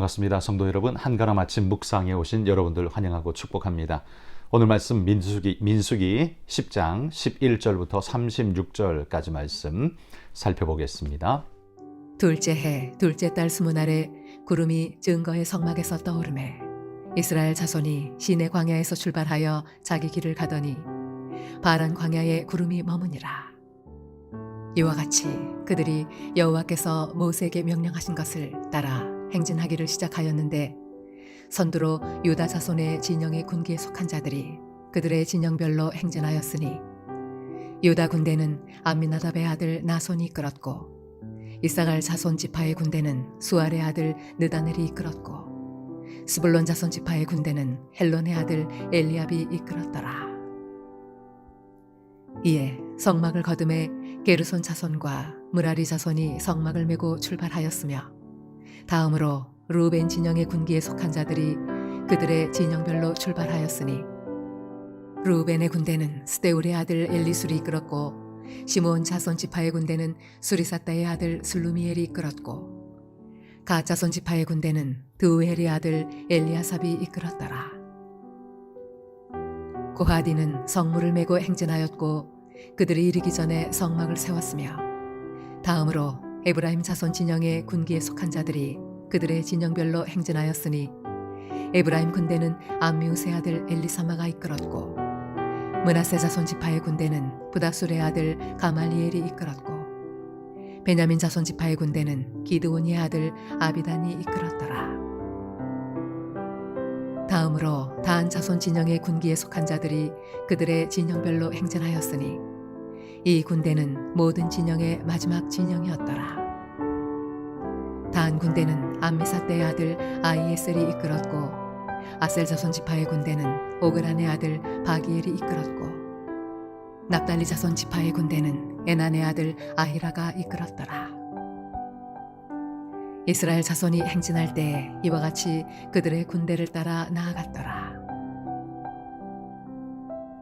반갑습니다. 성도 여러분, 한가람 아침 묵상에 오신 여러분들 환영하고 축복합니다. 오늘 말씀 민수기 10장 11절부터 36절까지 말씀 살펴보겠습니다. 둘째 해 둘째 달 스무날에 구름이 증거의 성막에서 떠오르매 이스라엘 자손이 시내 광야에서 출발하여 자기 길을 가더니 바란 광야에 구름이 머무니라. 이와 같이 그들이 여호와께서 모세에게 명령하신 것을 따라 행진하기를 시작하였는데 선두로 유다 자손의 진영의 군기에 속한 자들이 그들의 진영별로 행진하였으니 유다 군대는 암미나답의 아들 나손이 이끌었고 이사갈 자손 지파의 군대는 수알의 아들 느다넬이 이끌었고 스불론 자손 지파의 군대는 헬론의 아들 엘리압이 이끌었더라. 이에 성막을 거두매 게르손 자손과 무라리 자손이 성막을 메고 출발하였으며 다음으로 루벤 진영의 군기에 속한 자들이 그들의 진영별로 출발하였으니 루벤의 군대는 스데울의 아들 엘리술이 이끌었고 시므온 자손 지파의 군대는 수리사다의 아들 슬루미엘이 이끌었고 갓 자손 지파의 군대는 드우엘의 아들 엘리아삽이 이끌었더라. 고하디는 성물을 메고 행진하였고 그들이 이르기 전에 성막을 세웠으며 다음으로 에브라임 자손 진영의 군기에 속한 자들이 그들의 진영별로 행진하였으니 에브라임 군대는 암미우스의 아들 엘리사마가 이끌었고 므낫세 자손 지파의 군대는 부다술의 아들 가말리엘이 이끌었고 베냐민 자손 지파의 군대는 기드온의 아들 아비단이 이끌었더라. 다음으로 다한 자손 진영의 군기에 속한 자들이 그들의 진영별로 행진하였으니 이 군대는 모든 진영의 마지막 진영이었더라. 다한 군대는 암미사대의 아들 아이에셀이 이끌었고 아셀 자손 지파의 군대는 오그란의 아들 바기엘이 이끌었고 납달리 자손 지파의 군대는 에난의 아들 아히라가 이끌었더라. 이스라엘 자손이 행진할 때에 이와 같이 그들의 군대를 따라 나아갔더라.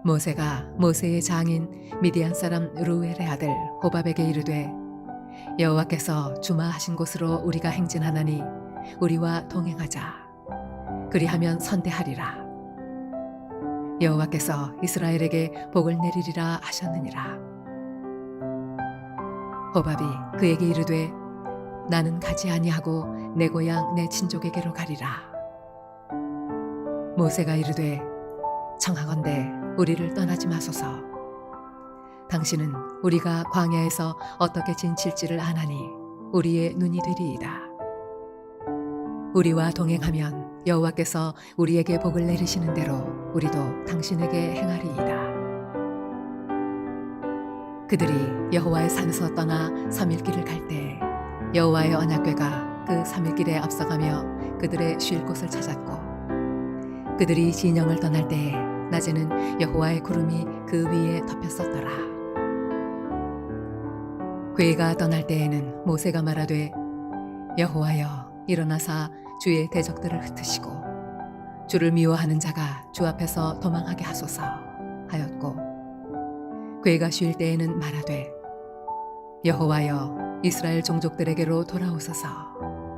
모세가 모세의 장인 미디안 사람 루엘의 아들 호밥에게 이르되 여호와께서 주마하신 곳으로 우리가 행진하나니 우리와 동행하자. 그리하면 선대하리라. 여호와께서 이스라엘에게 복을 내리리라 하셨느니라. 호밥이 그에게 이르되 나는 가지 아니하고 내 고향 내 친족에게로 가리라. 모세가 이르되 청하건대 우리를 떠나지 마소서. 당신은 우리가 광야에서 어떻게 진칠지를 아나니 우리의 눈이 되리이다. 우리와 동행하면 여호와께서 우리에게 복을 내리시는 대로 우리도 당신에게 행하리이다. 그들이 여호와의 산에서 떠나 3일 길을 갈 때 여호와의 언약궤가 그 3일 길에 앞서가며 그들의 쉴 곳을 찾았고 그들이 진영을 떠날 때에 낮에는 여호와의 구름이 그 위에 덮였었더라. 궤가 떠날 때에는 모세가 말하되 여호와여 일어나사 주의 대적들을 흩으시고 주를 미워하는 자가 주 앞에서 도망하게 하소서 하였고 궤가 쉴 때에는 말하되 여호와여 이스라엘 종족들에게로 돌아오소서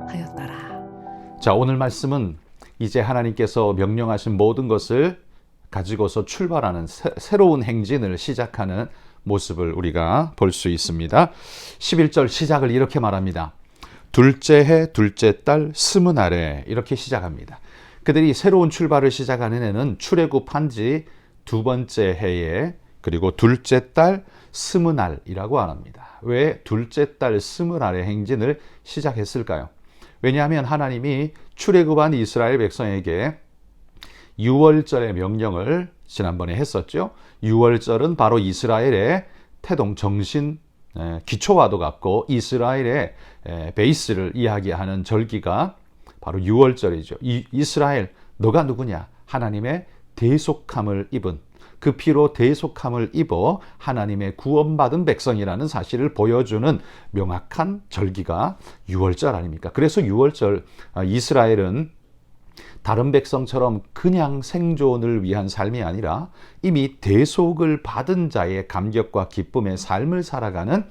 하였더라. 자, 오늘 말씀은 이제 하나님께서 명령하신 모든 것을 가지고서 출발하는 새로운 행진을 시작하는 모습을 우리가 볼 수 있습니다. 11절 시작을 이렇게 말합니다. 둘째 해 둘째 달 스무날에 이렇게 시작합니다. 그들이 새로운 출발을 시작하는 해는 출애굽한 지 두 번째 해에 그리고 둘째 달 스무날이라고 합니다. 왜 둘째 달 스무날의 행진을 시작했을까요? 왜냐하면 하나님이 출애굽한 이스라엘 백성에게 유월절의 명령을 지난번에 했었죠. 유월절은 바로 이스라엘의 태동 정신 기초와도 같고 이스라엘의 베이스를 이야기하는 절기가 바로 유월절이죠. 이스라엘 너가 누구냐? 하나님의 대속함을 입은 그 피로 대속함을 입어 하나님의 구원받은 백성이라는 사실을 보여주는 명확한 절기가 유월절 아닙니까? 그래서 유월절 이스라엘은 다른 백성처럼 그냥 생존을 위한 삶이 아니라 이미 대속을 받은 자의 감격과 기쁨의 삶을 살아가는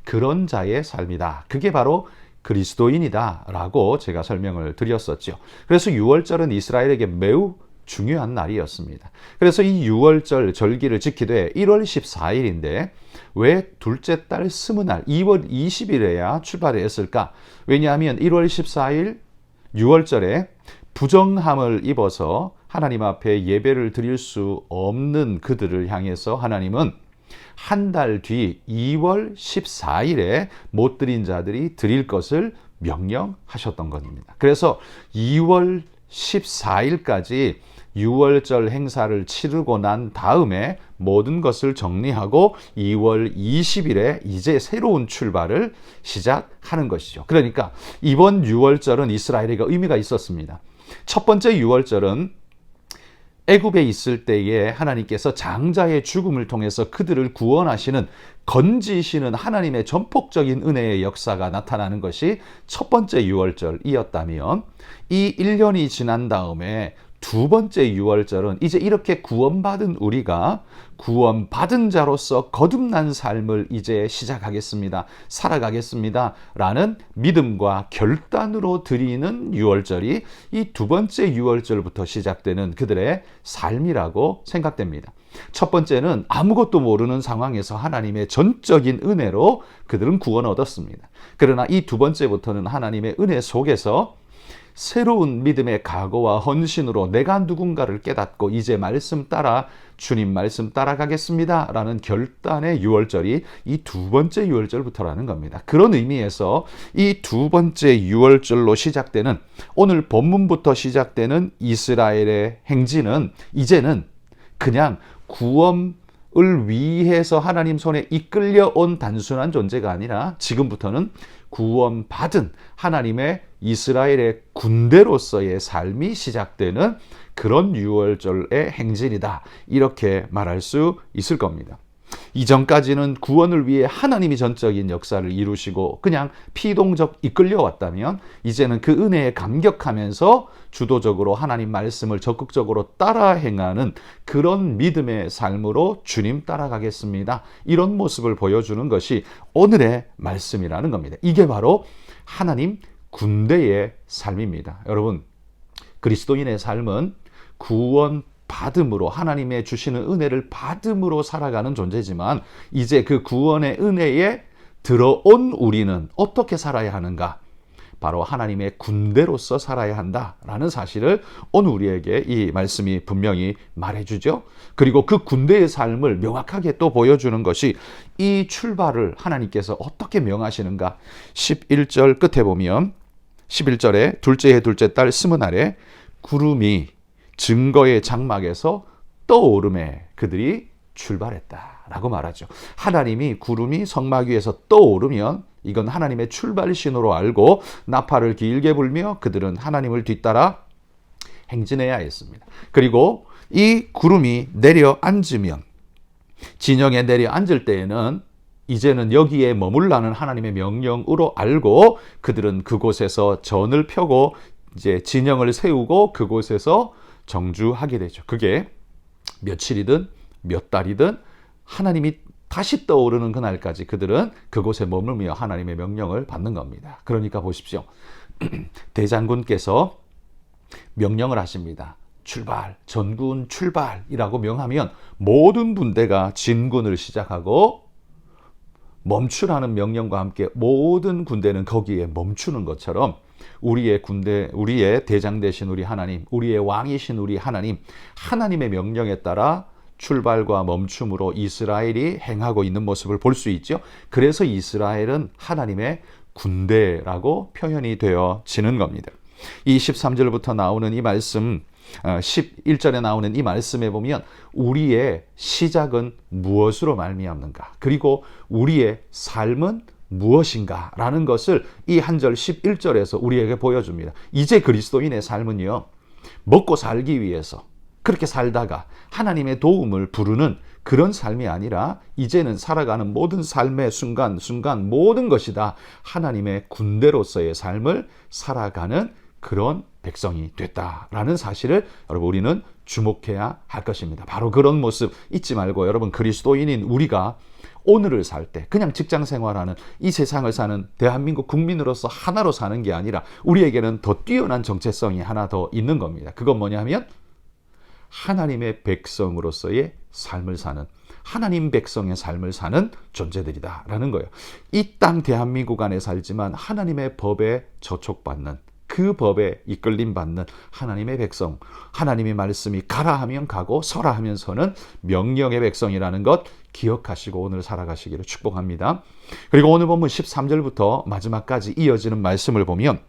그런 자의 삶이다. 그게 바로 그리스도인이다라고 제가 설명을 드렸었죠. 그래서 유월절은 이스라엘에게 매우 중요한 날이었습니다. 그래서 이 유월절 절기를 지키되 1월 14일인데 왜 둘째 달 스무날 2월 20일에야 출발했을까? 왜냐하면 1월 14일 유월절에 부정함을 입어서 하나님 앞에 예배를 드릴 수 없는 그들을 향해서 하나님은 한 달 뒤 2월 14일에 못 드린 자들이 드릴 것을 명령하셨던 겁니다. 그래서 2월 14일까지 유월절 행사를 치르고 난 다음에 모든 것을 정리하고 2월 20일에 이제 새로운 출발을 시작하는 것이죠. 그러니까 이번 유월절은 이스라엘에게 의미가 있었습니다. 첫 번째 유월절은 애굽에 있을 때에 하나님께서 장자의 죽음을 통해서 그들을 구원하시는 건지시는 하나님의 전폭적인 은혜의 역사가 나타나는 것이 첫 번째 유월절이었다면 이 1년이 지난 다음에 두 번째 유월절은 이제 이렇게 구원받은 우리가 구원받은 자로서 거듭난 삶을 이제 시작하겠습니다. 살아가겠습니다. 라는 믿음과 결단으로 드리는 유월절이 이 두 번째 유월절부터 시작되는 그들의 삶이라고 생각됩니다. 첫 번째는 아무것도 모르는 상황에서 하나님의 전적인 은혜로 그들은 구원을 얻었습니다. 그러나 이 두 번째부터는 하나님의 은혜 속에서 새로운 믿음의 각오와 헌신으로 내가 누군가를 깨닫고 이제 말씀 따라 주님 말씀 따라가겠습니다 라는 결단의 유월절이 이 두 번째 유월절부터라는 겁니다. 그런 의미에서 이 두 번째 유월절로 시작되는 오늘 본문부터 시작되는 이스라엘의 행진은 이제는 그냥 구원을 위해서 하나님 손에 이끌려온 단순한 존재가 아니라 지금부터는 구원받은 하나님의 이스라엘의 군대로서의 삶이 시작되는 그런 유월절의 행진이다. 이렇게 말할 수 있을 겁니다. 이전까지는 구원을 위해 하나님이 전적인 역사를 이루시고 그냥 피동적 이끌려왔다면 이제는 그 은혜에 감격하면서 주도적으로 하나님 말씀을 적극적으로 따라 행하는 그런 믿음의 삶으로 주님 따라가겠습니다. 이런 모습을 보여주는 것이 오늘의 말씀이라는 겁니다. 이게 바로 하나님 군대의 삶입니다. 여러분, 그리스도인의 삶은 구원 받음으로 하나님의 주시는 은혜를 받음으로 살아가는 존재지만 이제 그 구원의 은혜에 들어온 우리는 어떻게 살아야 하는가? 바로 하나님의 군대로서 살아야 한다라는 사실을 오늘 우리에게 이 말씀이 분명히 말해주죠. 그리고 그 군대의 삶을 명확하게 또 보여주는 것이 이 출발을 하나님께서 어떻게 명하시는가? 11절 끝에 보면 11절에 둘째 해 둘째 달 스무날에 구름이 증거의 장막에서 떠오름에 그들이 출발했다라고 말하죠. 하나님이 구름이 성막 위에서 떠오르면 이건 하나님의 출발 신호로 알고 나팔을 길게 불며 그들은 하나님을 뒤따라 행진해야 했습니다. 그리고 이 구름이 내려앉으면 진영에 내려앉을 때에는 이제는 여기에 머물라는 하나님의 명령으로 알고 그들은 그곳에서 전을 펴고 이제 진영을 세우고 그곳에서 정주하게 되죠. 그게 며칠이든 몇 달이든 하나님이 다시 떠오르는 그날까지 그들은 그곳에 머물며 하나님의 명령을 받는 겁니다. 그러니까 보십시오. 대장군께서 명령을 하십니다. 출발, 전군 출발이라고 명하면 모든 군대가 진군을 시작하고 멈추라는 명령과 함께 모든 군대는 거기에 멈추는 것처럼 우리의 군대, 우리의 대장 되신 우리 하나님, 우리의 왕이신 우리 하나님, 하나님의 명령에 따라 출발과 멈춤으로 이스라엘이 행하고 있는 모습을 볼 수 있죠. 그래서 이스라엘은 하나님의 군대라고 표현이 되어지는 겁니다. 이 13절부터 나오는 이 말씀, 11절에 나오는 이 말씀에 보면 우리의 시작은 무엇으로 말미암는가? 그리고 우리의 삶은 무엇인가? 라는 것을 이 한 절 11절에서 우리에게 보여줍니다. 이제 그리스도인의 삶은요, 먹고 살기 위해서 그렇게 살다가 하나님의 도움을 부르는 그런 삶이 아니라 이제는 살아가는 모든 삶의 순간순간 모든 것이 다 하나님의 군대로서의 삶을 살아가는 그런 백성이 됐다라는 사실을 여러분 우리는 주목해야 할 것입니다. 바로 그런 모습 잊지 말고 여러분 그리스도인인 우리가 오늘을 살 때 그냥 직장 생활하는 이 세상을 사는 대한민국 국민으로서 하나로 사는 게 아니라 우리에게는 더 뛰어난 정체성이 하나 더 있는 겁니다. 그건 뭐냐면 하나님의 백성으로서의 삶을 사는, 하나님 백성의 삶을 사는 존재들이다라는 거예요. 이 땅 대한민국 안에 살지만 하나님의 법에 저촉받는, 그 법에 이끌림 받는 하나님의 백성, 하나님의 말씀이 가라 하면 가고 서라 하면 서는 명령의 백성이라는 것 기억하시고 오늘 살아가시기를 축복합니다. 그리고 오늘 본문 13절부터 마지막까지 이어지는 말씀을 보면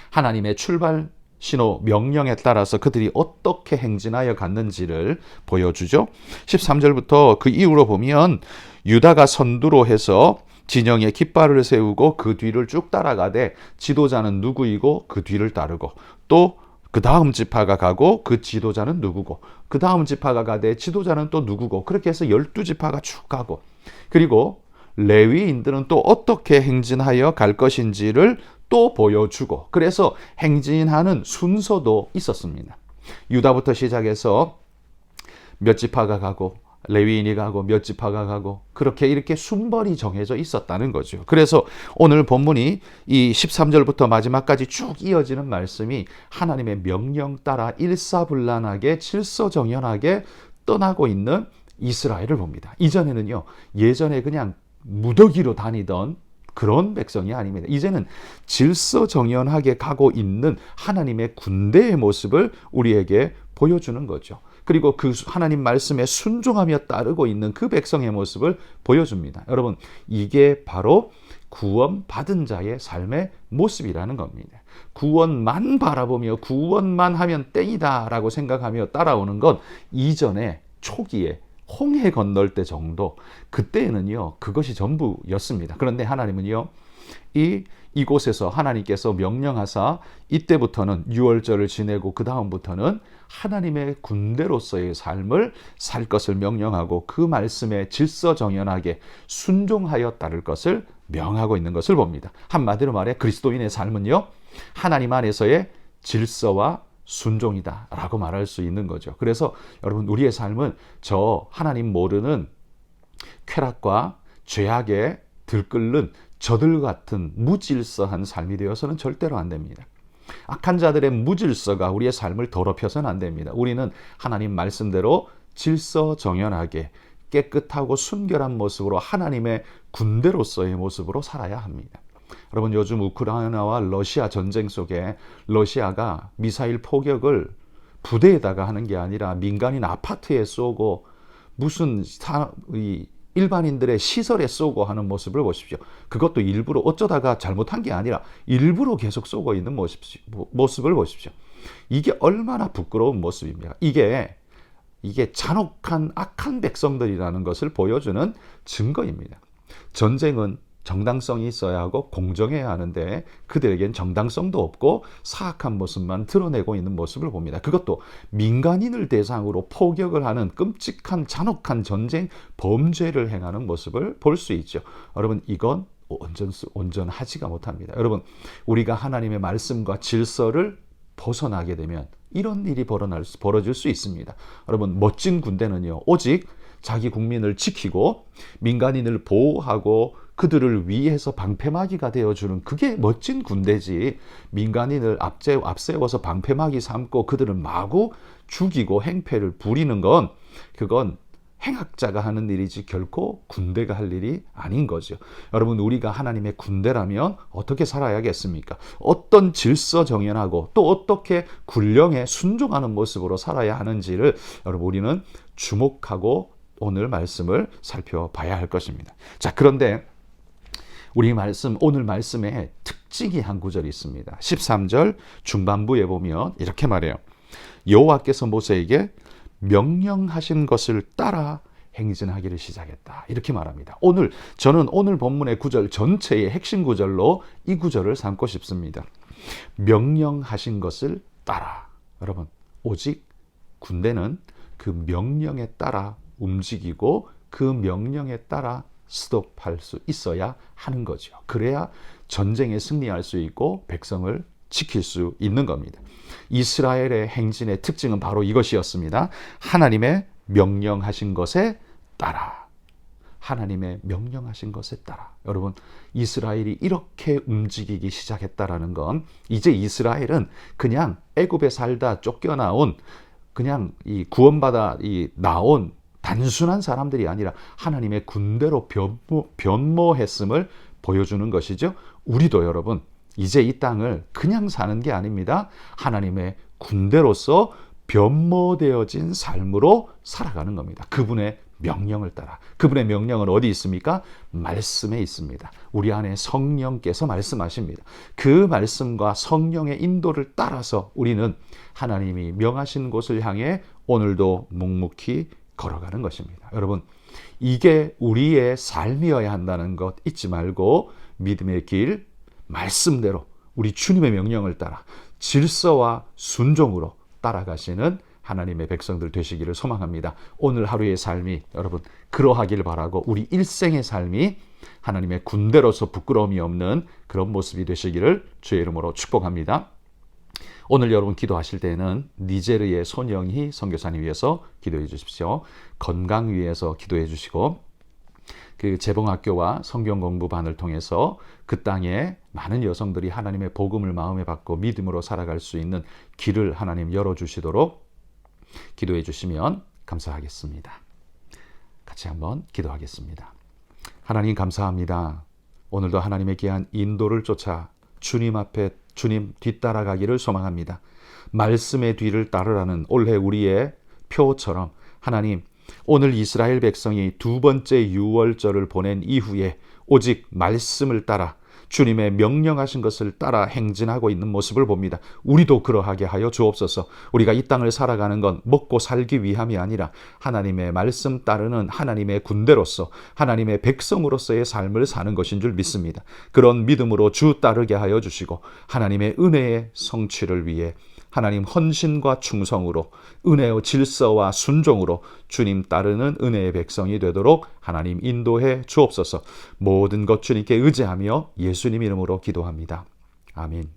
하나님의 출발 신호, 명령에 따라서 그들이 어떻게 행진하여 갔는지를 보여주죠. 13절부터 그 이후로 보면 유다가 선두로 해서 진영에 깃발을 세우고 그 뒤를 쭉 따라가되 지도자는 누구이고 그 뒤를 따르고, 또 그 다음 지파가 가고 그 지도자는 누구고, 그 다음 지파가 가되 지도자는 또 누구고, 그렇게 해서 12지파가 쭉 가고, 그리고 레위인들은 또 어떻게 행진하여 갈 것인지를 또 보여주고, 그래서 행진하는 순서도 있었습니다. 유다부터 시작해서 몇 지파가 가고 레위인이 가고 몇 지파가 가고 그렇게 이렇게 순번이 정해져 있었다는 거죠. 그래서 오늘 본문이 이 13절부터 마지막까지 쭉 이어지는 말씀이 하나님의 명령 따라 일사불란하게 질서정연하게 떠나고 있는 이스라엘을 봅니다. 이전에는요, 예전에 그냥 무더기로 다니던 그런 백성이 아닙니다. 이제는 질서정연하게 가고 있는 하나님의 군대의 모습을 우리에게 보여주는 거죠. 그리고 그 하나님 말씀에 순종하며 따르고 있는 그 백성의 모습을 보여줍니다. 여러분, 이게 바로 구원받은 자의 삶의 모습이라는 겁니다. 구원만 바라보며 구원만 하면 땡이다 라고 생각하며 따라오는 건 이전에 초기에 홍해 건널 때 정도, 그때는요 그것이 전부였습니다. 그런데 하나님은요 이곳에서 하나님께서 명령하사 이때부터는 유월절을 지내고 그 다음부터는 하나님의 군대로서의 삶을 살 것을 명령하고 그 말씀에 질서정연하게 순종하여 따를 것을 명하고 있는 것을 봅니다. 한마디로 말해 그리스도인의 삶은요 하나님 안에서의 질서와 순종이다 라고 말할 수 있는 거죠. 그래서 여러분, 우리의 삶은 저 하나님 모르는 쾌락과 죄악에 들끓는 저들 같은 무질서한 삶이 되어서는 절대로 안 됩니다. 악한 자들의 무질서가 우리의 삶을 더럽혀서는 안 됩니다. 우리는 하나님 말씀대로 질서정연하게 깨끗하고 순결한 모습으로 하나님의 군대로서의 모습으로 살아야 합니다. 여러분, 요즘 우크라이나와 러시아 전쟁 속에 러시아가 미사일 포격을 부대에다가 하는 게 아니라 민간인 아파트에 쏘고 무슨 일반인들의 시설에 쏘고 하는 모습을 보십시오. 그것도 일부러 어쩌다가 잘못한 게 아니라 일부러 계속 쏘고 있는 모습을 보십시오. 이게 얼마나 부끄러운 모습입니까? 이게 잔혹한 악한 백성들이라는 것을 보여주는 증거입니다. 전쟁은 정당성이 있어야 하고 공정해야 하는데 그들에겐 정당성도 없고 사악한 모습만 드러내고 있는 모습을 봅니다. 그것도 민간인을 대상으로 포격을 하는 끔찍한 잔혹한 전쟁 범죄를 행하는 모습을 볼 수 있죠. 여러분, 이건 온전하지가 못합니다. 여러분, 우리가 하나님의 말씀과 질서를 벗어나게 되면 이런 일이 벌어질 수 있습니다. 여러분, 멋진 군대는요 오직 자기 국민을 지키고 민간인을 보호하고 그들을 위해서 방패막이가 되어주는, 그게 멋진 군대지, 민간인을 앞세워서 방패막이 삼고 그들을 마구 죽이고 행패를 부리는 건 그건 행악자가 하는 일이지 결코 군대가 할 일이 아닌 거죠. 여러분, 우리가 하나님의 군대라면 어떻게 살아야겠습니까? 어떤 질서정연하고 또 어떻게 군령에 순종하는 모습으로 살아야 하는지를 여러분, 우리는 주목하고 오늘 말씀을 살펴봐야 할 것입니다. 자, 그런데 오늘 말씀에 특징이 구절이 있습니다. 13절 중반부에 보면 이렇게 말해요. 여호와께서 모세에게 명령하신 것을 따라 행진하기를 시작했다. 이렇게 말합니다. 저는 오늘 본문의 구절 전체의 핵심 구절로 이 구절을 삼고 싶습니다. 명령하신 것을 따라. 여러분, 오직 군대는 그 명령에 따라 움직이고 그 명령에 따라 스톱할 수 있어야 하는 거죠. 그래야 전쟁에 승리할 수 있고 백성을 지킬 수 있는 겁니다. 이스라엘의 행진의 특징은 바로 이것이었습니다. 하나님의 명령하신 것에 따라. 하나님의 명령하신 것에 따라. 여러분, 이스라엘이 이렇게 움직이기 시작했다라는 건 이제 이스라엘은 그냥 애굽에 살다 쫓겨나온 그냥 이 구원받아 나온 단순한 사람들이 아니라 하나님의 군대로 변모했음을 보여주는 것이죠. 우리도 여러분 이제 이 땅을 그냥 사는 게 아닙니다. 하나님의 군대로서 변모되어진 삶으로 살아가는 겁니다. 그분의 명령을 따라. 그분의 명령은 어디 있습니까? 말씀에 있습니다. 우리 안에 성령께서 말씀하십니다. 그 말씀과 성령의 인도를 따라서 우리는 하나님이 명하신 곳을 향해 오늘도 묵묵히 걸어가는 것입니다. 여러분, 이게 우리의 삶이어야 한다는 것 잊지 말고 믿음의 길, 말씀대로 우리 주님의 명령을 따라 질서와 순종으로 따라가시는 하나님의 백성들 되시기를 소망합니다. 오늘 하루의 삶이 여러분 그러하길 바라고 우리 일생의 삶이 하나님의 군대로서 부끄러움이 없는 그런 모습이 되시기를 주의 이름으로 축복합니다. 오늘 여러분 기도하실 때는 니제르의 손영희 선교사님 위해서 기도해 주십시오. 건강 위해서 기도해 주시고 그 재봉학교와 성경공부반을 통해서 그 땅에 많은 여성들이 하나님의 복음을 마음에 받고 믿음으로 살아갈 수 있는 길을 하나님 열어주시도록 기도해 주시면 감사하겠습니다. 같이 한번 기도하겠습니다. 하나님 감사합니다. 오늘도 하나님의 귀한 인도를 쫓아 주님 앞에 주님 뒤따라가기를 소망합니다. 말씀의 뒤를 따르라는 올해 우리의 표처럼 하나님 오늘 이스라엘 백성이 두 번째 유월절을 보낸 이후에 오직 말씀을 따라 주님의 명령하신 것을 따라 행진하고 있는 모습을 봅니다. 우리도 그러하게 하여 주옵소서. 우리가 이 땅을 살아가는 건 먹고 살기 위함이 아니라 하나님의 말씀 따르는 하나님의 군대로서 하나님의 백성으로서의 삶을 사는 것인 줄 믿습니다. 그런 믿음으로 주 따르게 하여 주시고 하나님의 은혜의 성취를 위해 하나님 헌신과 충성으로 은혜의 질서와 순종으로 주님 따르는 은혜의 백성이 되도록 하나님 인도해 주옵소서. 모든 것 주님께 의지하며 예수님 이름으로 기도합니다. 아멘.